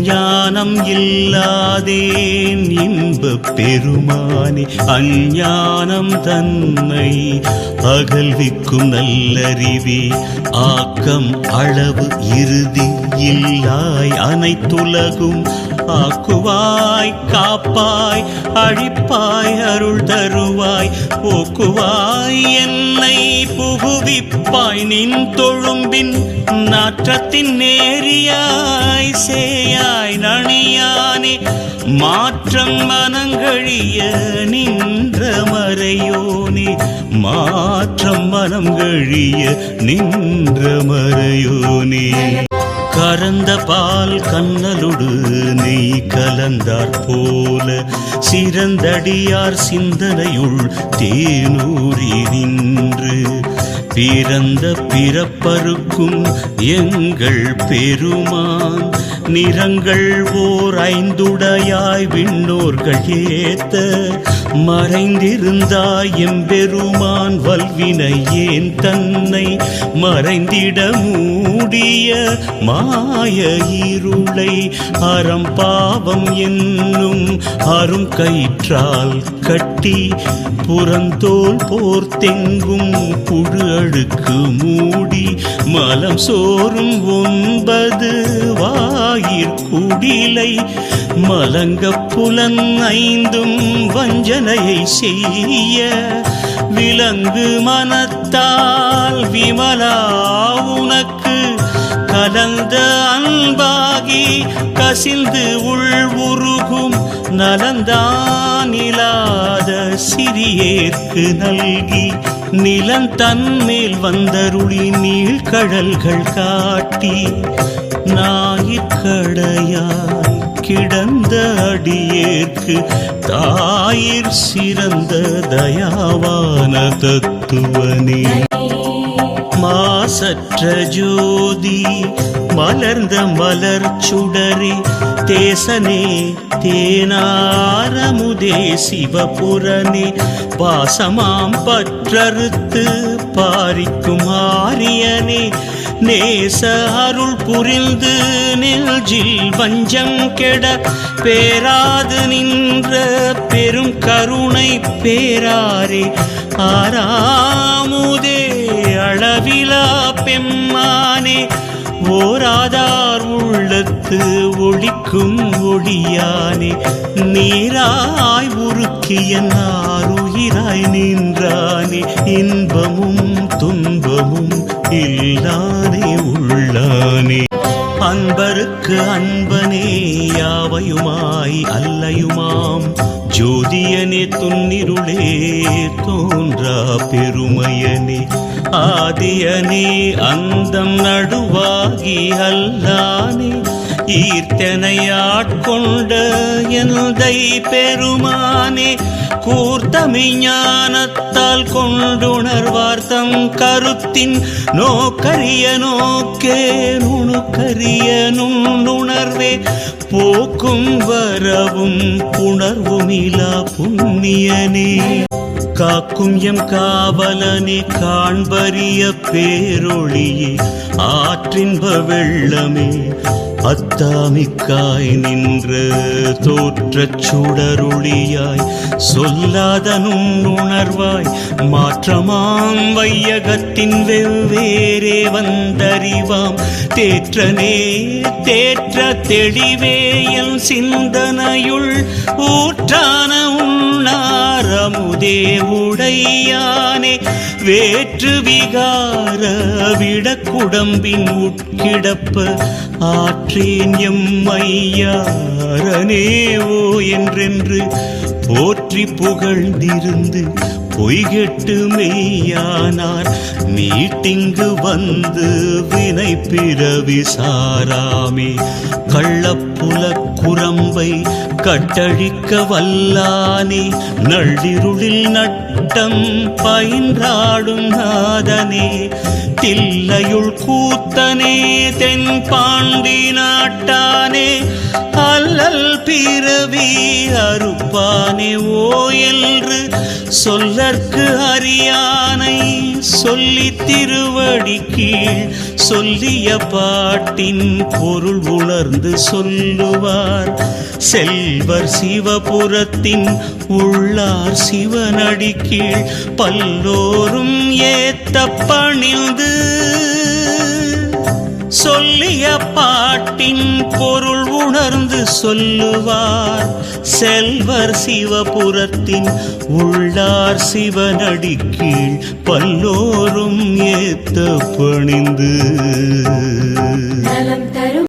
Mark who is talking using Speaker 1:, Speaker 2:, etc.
Speaker 1: ஞானம் இல்லாதேன் இன்பப் பெருமானே அஞ்ஞானம் தன்னை அகல்விக்கும் நல்லறிவே ஆக்கம் அளவு இறுதி இல்லாய் அனைத்துலகும் ஆக்குவாய் காப்பாய் அழிப்பாய் அருள் தருவாய் போக்குவாய் என்னை புகுவிப்பாய் நின் தொழும்பின் நாற்றத்தின் நேரியாய் சேயாய் நணியானே மாற்றம் மனங்கழிய நின்ற மறையோனே மாற்றம் மனங்கழிய நின்ற மறையோனே கறந்த பால் கண்ணலுடு நெய் கலந்தாற் போல சிறந்தடியார் சிந்தனையுள் தேனூரி நின்று பிறந்த பிறப்பருக்கும் எங்கள் பெருமான் நிறங்கள் ஓர் ஐந்துடையாய் விண்ணோர்கள் ஏத்த மறைந்திருந்தாய் எம்பெருமான் வல்வினை ஏன் தன்னை மறைந்திட மூடிய மாய இருளை அறம்பாவம் என்னும் அரும் கயிற்றால் கட்டி புறந்தோல் போர்த்தெங்கும் புழு அழுக்கு மூடி மலம் சோறும் 9 வாயிற்குடிலை மலங்க புலன் 5 வஞ்சனையை செய்ய விலங்கு மனத்தால் விமலா உனக்கு கலந்த அன்பாகி கசிந்து உள் உருகும் நலந்தான் இல்லாத சிறியேற்கு நல்கி நிலன் தன்மேல் வந்தருளி நீழ்கடல்கள் காட்டி ஞாயிற்கடையாய் கிடந்த அடியேற்கு தாயிற் சிறந்த தயாவான தத்துவனே மாசற்ற ஜோதி மலர்ந்த மலர் சுடரே தேசனே தேனாரமுதே சிவபுரனே பாசமாம் பற்றறுத்து பாரிக்கும் ஆரியனே நேச அருள் புரிந்து நெஞ்சில் வஞ்சம் கெட பேராது நின்ற பெரும் கருணை பேராரே ஆறாமுதே அளவிலா பெம்மானே ஓராதார் உள்ளத்து ஒளிக்கும் ஒளியானே நீராய் உருக்கிய நாருயிராய் நின்றானே இன்பமும் துன்பமும் இல்லானே உள்ளானே அன்பருக்கு அன்பனே யாவையுமாய் அல்லையுமாம் ஜோதியனே துன்னிருளே தோன்றா பெருமையனே ஆதியனே அந்தம் நடுவாகி அல்லானே ஈர்த்தனை ஆட்கொண்ட எந்தை பெருமானே கூர்த்தமி ஞானத்தால் கொண்டுணர்வார்த்தம் கருத்தின் நோக்கரிய நோக்கே நுணுக்கரிய நுண்ணுணர்வே போக்கும் வரவும் புணர்வுமிலா புண்ணியனே காக்கும் எம் காவலனே காண்பரிய பேரொளியே ஆற்றின்ப வெள்ளமே அத்தாமிக்காய் நின்ற தோற்றச் சுடருளியாய் சொல்லாத நுண்ணுணர்வாய் மாற்றமாம் வையகத்தின் வெவ்வேறே வந்தறிவாம் தேற்றனே தேற்ற தெளிவேயல் சிந்தனையுள் ஊற்றான உண்ணாரமுதே உடையானே வேற்று விகார விடக்குடம்பின் உட்கிடப்ப ஆற்றேன் எம்மையாரனேவோ என்றென்று போற்றி புகழ்ந்திருந்து பொய்கெட்டு மெய்யானார் மீட்டிங்கு வந்து வினை பிறவி சாராமே கள்ளப்புல குரம்பை கட்டழிக்க வல்லானே நள்ளிருளில் நட்டம் பயின்றாடும் நாதனே தில்லையுள் கூத்தனே தென்பாண்டி நாட்டானே அல்லல் பிறவி அறுப்பானே ஓ என்று சொல்லற்கு அறியானை சொல்லி திருவடி கீழ் சொல்லிய பாட்டின் பொருள் உணர்ந்து சொல்லுவார் செல்வர் சிவபுரத்தின் உள்ளார் சிவனடி கீழ் பல்லோரும் ஏத்த பணிந்து சொல்லிய பாட்டின் பொருள் உணர்ந்து சொல்லுவார் செல்வர் சிவபுரத்தின் உள்ளார் சிவனடி கீழ் பல்லோரும் ஏத்த பணிந்து